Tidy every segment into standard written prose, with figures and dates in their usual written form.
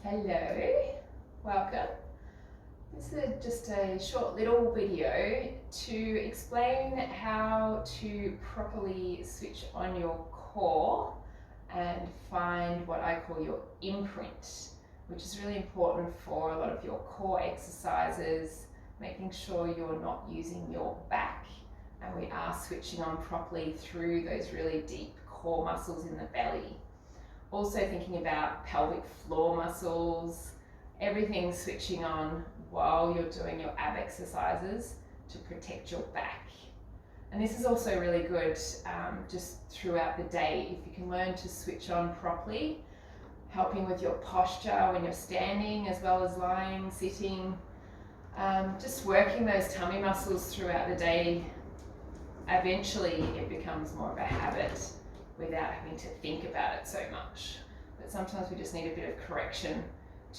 Hello, welcome. This is just a short little video to explain how to properly switch on your core and find what I call your imprint, which is really important for a lot of your core exercises, making sure you're not using your back and we are switching on properly through those really deep core muscles in the belly. Also thinking about pelvic floor muscles, everything switching on while you're doing your ab exercises to protect your back. And this is also really good just throughout the day if you can learn to switch on properly, helping with your posture when you're standing as well as lying, sitting, just working those tummy muscles throughout the day. Eventually it becomes more of a habit without having to think about it so much. But sometimes we just need a bit of correction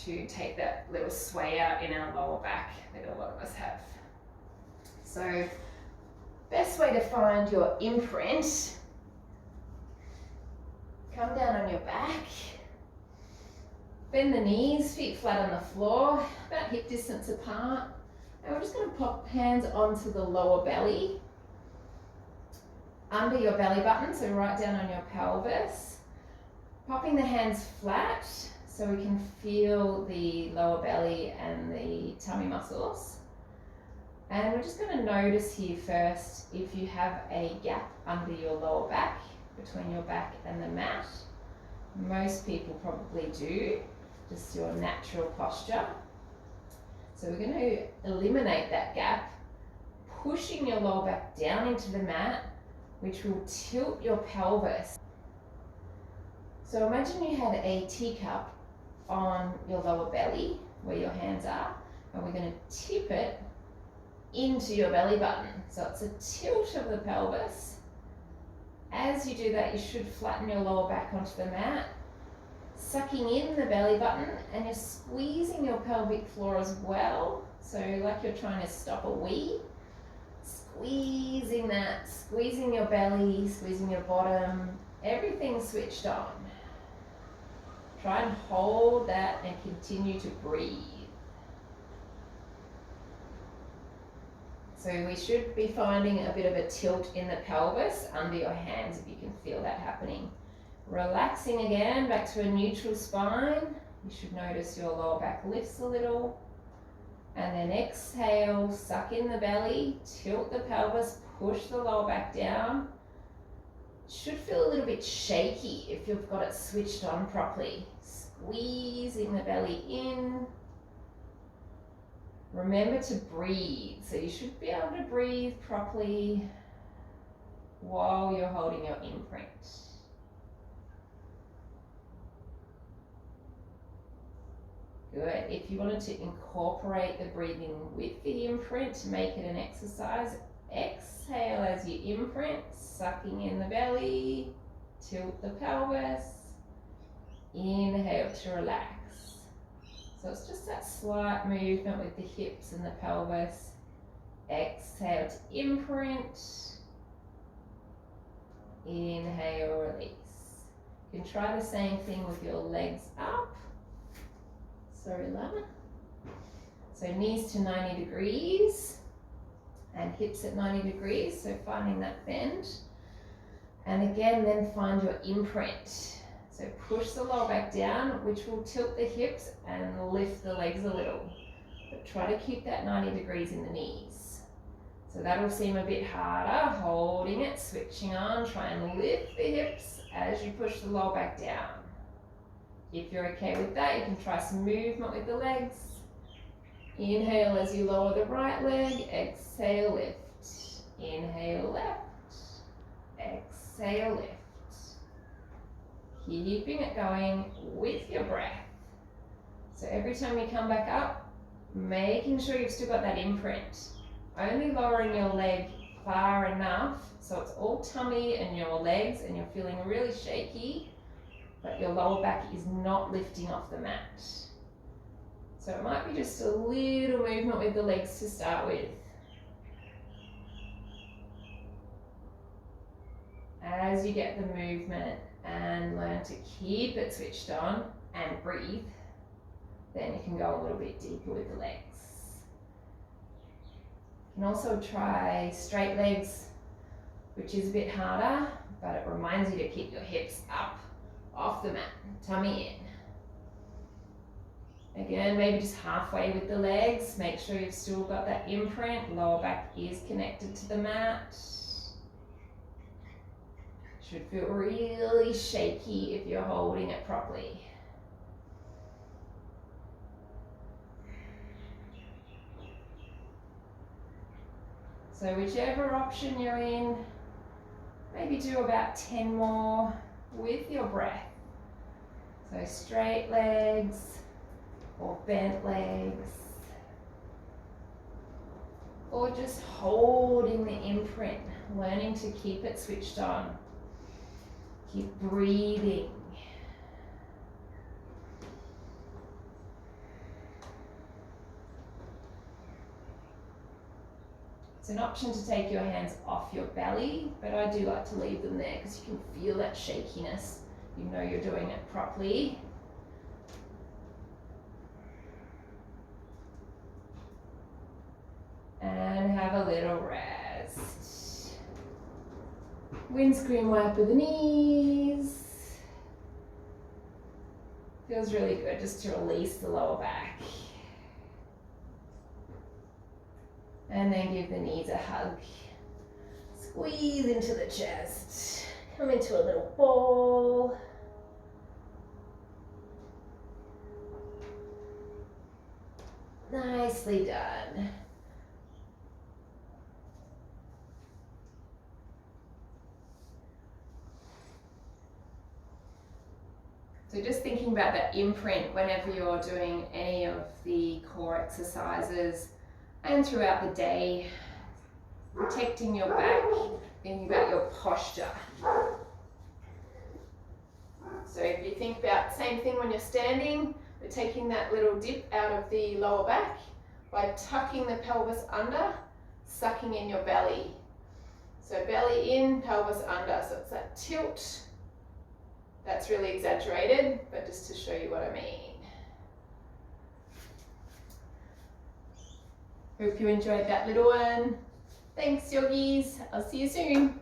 to take that little sway out in our lower back that a lot of us have. So, best way to find your imprint, come down on your back, bend the knees, feet flat on the floor, about hip distance apart, and we're just going to pop hands onto the lower belly, under your belly button, so right down on your pelvis. Popping the hands flat so we can feel the lower belly and the tummy muscles. And we're just going to notice here first if you have a gap under your lower back, between your back and the mat. Most people probably do, just your natural posture. So we're going to eliminate that gap, pushing your lower back down into the mat, which will tilt your pelvis. So imagine you had a teacup on your lower belly where your hands are, and we're going to tip it into your belly button. So it's a tilt of the pelvis. As you do that, you should flatten your lower back onto the mat, sucking in the belly button, and you're squeezing your pelvic floor as well. So like you're trying to stop a wee. Squeezing that, squeezing your belly, squeezing your bottom, everything switched on. Try and hold that and continue to breathe. So we should be finding a bit of a tilt in the pelvis under your hands if you can feel that happening. Relaxing again, back to a neutral spine. You should notice your lower back lifts a little. And then exhale, suck in the belly, tilt the pelvis, push the lower back down. Should feel a little bit shaky if you've got it switched on properly. Squeezing the belly in. Remember to breathe. So you should be able to breathe properly while you're holding your imprint. Good. If you wanted to incorporate the breathing with the imprint to make it an exercise, exhale as you imprint, sucking in the belly, tilt the pelvis, inhale to relax. So it's just that slight movement with the hips and the pelvis. Exhale to imprint, inhale, release. You can try the same thing with your legs up. Sorry, Lana. So knees to 90 degrees and hips at 90 degrees, so finding that bend. And again, then find your imprint. So push the lower back down, which will tilt the hips and lift the legs a little. But try to keep that 90 degrees in the knees. So that'll seem a bit harder, holding it, switching on, try and lift the hips as you push the lower back down. If you're okay with that, you can try some movement with the legs. Inhale as you lower the right leg, exhale, lift. Inhale, left, exhale, lift. Keeping it going with your breath. So every time you come back up, making sure you've still got that imprint. Only lowering your leg far enough so it's all tummy and your legs and you're feeling really shaky, but your lower back is not lifting off the mat. So it might be just a little movement with the legs to start with. As you get the movement and learn to keep it switched on and breathe, then you can go a little bit deeper with the legs. You can also try straight legs, which is a bit harder, but it reminds you to keep your hips up off the mat, tummy in. Again, maybe just halfway with the legs. Make sure you've still got that imprint. Lower back is connected to the mat. Should feel really shaky if you're holding it properly. So whichever option you're in, maybe do about 10 more with your breath. So straight legs or bent legs, or just holding the imprint, learning to keep it switched on. Keep breathing. It's an option to take your hands off your belly, but I do like to leave them there because you can feel that shakiness. You know you're doing it properly. And have a little rest. Windscreen wiper the knees. Feels really good just to release the lower back. And then give the knees a hug. Squeeze into the chest. Come into a little ball. Nicely done. So just thinking about that imprint whenever you're doing any of the core exercises and throughout the day, protecting your back, thinking about your posture. So if you think about the same thing when you're standing, we're taking that little dip out of the lower back by tucking the pelvis under, sucking in your belly. So belly in, pelvis under, so it's that tilt. That's really exaggerated, but just to show you what I mean. Hope you enjoyed that little one. Thanks, yogis. I'll see you soon.